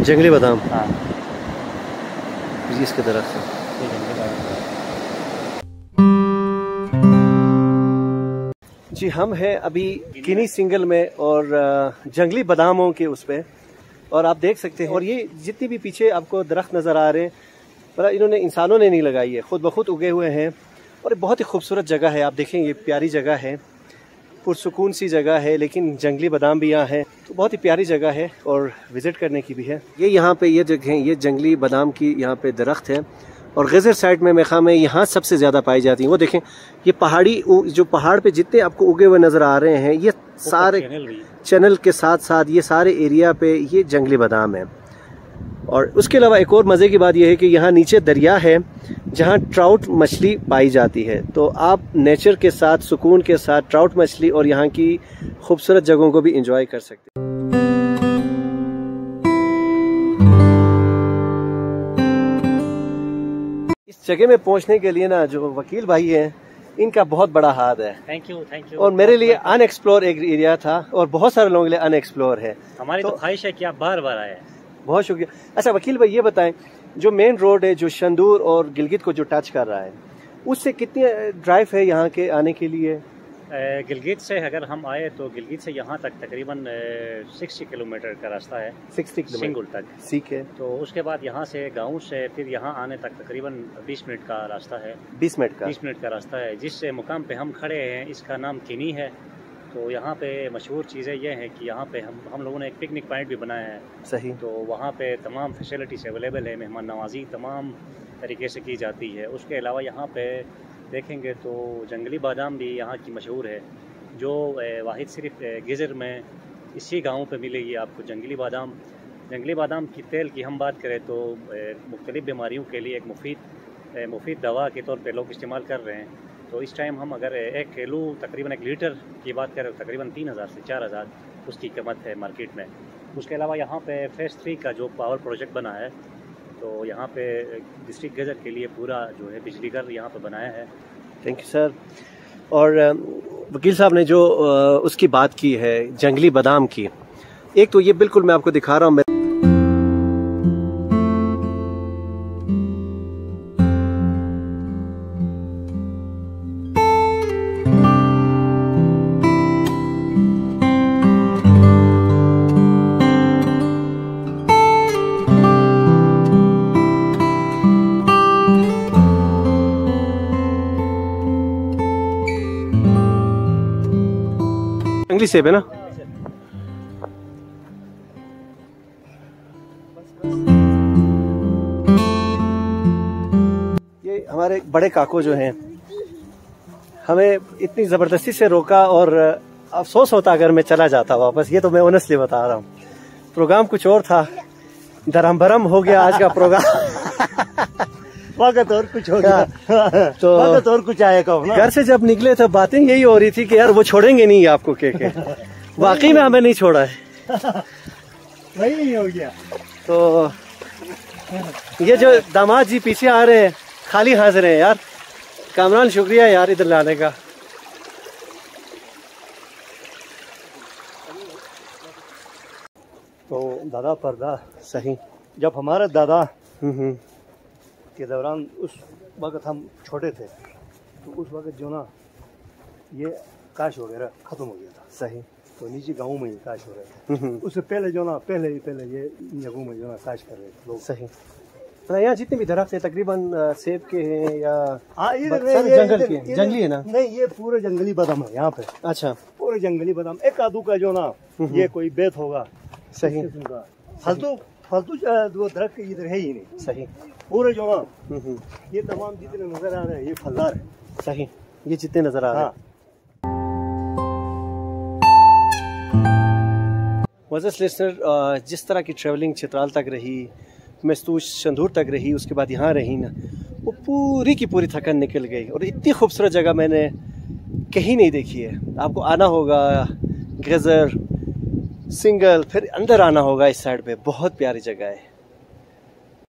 जंगली बादाम। हाँ इसके दरख्त है। जी हम हैं अभी किनी सिंगल में और जंगली बादामों के उस पे, और आप देख सकते हैं और ये जितनी भी पीछे आपको दरख्त नज़र आ रहे हैं पर इन्होंने इंसानों ने नहीं लगाई है, खुद ब खुद उगे हुए हैं। और बहुत ही खूबसूरत जगह है, आप देखें ये प्यारी जगह है, पुरसुकून सी जगह है, लेकिन जंगली बादाम भी यहाँ है, तो बहुत ही प्यारी जगह है और विज़िट करने की भी है। ये यहाँ पे ये जगह ये जंगली बादाम की यहाँ पे दरख्त है और गज़र साइड में मेखा में यहाँ सबसे ज़्यादा पाई जाती हैं। वो देखें ये पहाड़ी जो पहाड़ पे जितने आपको उगे हुए नज़र आ रहे हैं, ये सारे चैनल के साथ साथ ये सारे एरिया पे ये जंगली बादाम है। और उसके अलावा एक और मज़े की बात यह है कि यहाँ नीचे दरिया है जहाँ ट्राउट मछली पाई जाती है, तो आप नेचर के साथ सुकून के साथ ट्राउट मछली और यहाँ की खूबसूरत जगहों को भी इंजॉय कर सकते हैं। इस जगह में पहुँचने के लिए ना जो वकील भाई हैं इनका बहुत बड़ा हाथ है। थैंक यू और मेरे लिए अनएक्सप्लोर एक एरिया था और बहुत सारे लोगों के लिए अनएक्सप्लोर है। हमारी तो ख्वाहिश है कि आप बार बार आए। बहुत शुक्रिया। अच्छा वकील भाई ये बताएं, जो मेन रोड है जो शंदूर और गिलगित को जो टच कर रहा है, उससे कितनी ड्राइव है यहाँ के आने के लिए? गिलगित से अगर हम आए तो गिलगित से यहाँ तक तकरीबन 60 किलोमीटर का रास्ता है। 60 किलोमीटर सिंगुल तक। ठीक है। तो उसके बाद यहाँ से गाँव से फिर यहाँ आने तक तकरीबन 20 मिनट का रास्ता है। 20 मिनट का रास्ता है। जिस मुकाम पे हम खड़े हैं इसका नाम किनी है। तो यहाँ पे मशहूर चीज़ें ये हैं कि यहाँ पे हम लोगों ने एक पिकनिक पॉइंट भी बनाया है। सही। तो वहाँ पे तमाम फैसिलिटीज़ अवेलेबल है, मेहमान नवाजी तमाम तरीके से की जाती है। उसके अलावा यहाँ पे देखेंगे तो जंगली बादाम भी यहाँ की मशहूर है, जो वाहिद सिर्फ गिजर में इसी गाँव पे मिलेगी आपको जंगली बादाम। जंगली बादाम की तेल की हम बात करें तो मुख्तलिफ़ बीमारियों के लिए एक मुफीद दवा के तौर पे लोग इस्तेमाल कर रहे हैं। तो इस टाइम हम अगर 1 किलो तकरीबन 1 लीटर की बात करें तो तकरीबन 3000 से 4000 उसकी कीमत है मार्केट में। उसके अलावा यहाँ पे फेज़ 3 का जो पावर प्रोजेक्ट बना है, तो यहाँ पे डिस्ट्रिक्ट गजर के लिए पूरा जो है बिजली घर यहाँ पे बनाया है। Thank you sir. और वकील साहब ने जो उसकी बात की है जंगली बादाम की, एक तो ये बिल्कुल मैं आपको दिखा रहा हूँ। जंगली सेब है ना? ये हमारे बड़े काको जो हैं हमें इतनी जबरदस्ती से रोका और अफसोस होता अगर मैं चला जाता वापस। ये तो मैं ऑनेस्टली बता रहा हूँ, प्रोग्राम कुछ और था, धर्म भरम हो गया आज का प्रोग्राम। वक्त और कुछ हो गया तो वक्त और कुछ आया कहो ना। घर से जब निकले तो बातें यही हो रही थी कि यार वो छोड़ेंगे नहीं आपको के वाकई में हमें नहीं छोड़ा है। वही हो गया। तो ये जो दामाद जी पीछे आ रहे हैं खाली हाजिर हैं यार। कामरान शुक्रिया यार इधर लाने का। तो दादा पर्दा सही, जब हमारा दादा के दौरान उस वक्त हम छोटे थे तो उस वक्त जो ना ये काश वगैरह ख़त्म हो गया था। सही। तो नीचे गाँव में ही काश हो रहे थे। उससे पहले जो ना पहले ये जगहों में जो ना काश कर रहे थे लोग। सही। तो यहाँ जितने भी दरख्त है तकरीबन सेब के हैं या जंगल के जंगली है ना? नहीं, ये पूरे जंगली बादाम है यहाँ पे। अच्छा, पूरे जंगली बादाम। एक आदू का जो ना ये कोई बेत होगा। सही। फालतू दो दरख्त इधर है ही नहीं। सही। पूरे जो ना ये तमाम जितने नजर आ रहे हैं ये फलदार है। सही। ये जितने नजर आ रहे हैं। मज़ेस लिस्नर, जिस तरह की ट्रैवलिंग चित्राल तक रही, मस्तूश शंदूर तक रही, उसके बाद यहाँ रही ना, वो पूरी की पूरी थकन निकल गई। और इतनी खूबसूरत जगह मैंने कहीं नहीं देखी है। आपको आना होगा गजर सिंगल, फिर अंदर आना होगा इस साइड पे। बहुत प्यारी जगह है।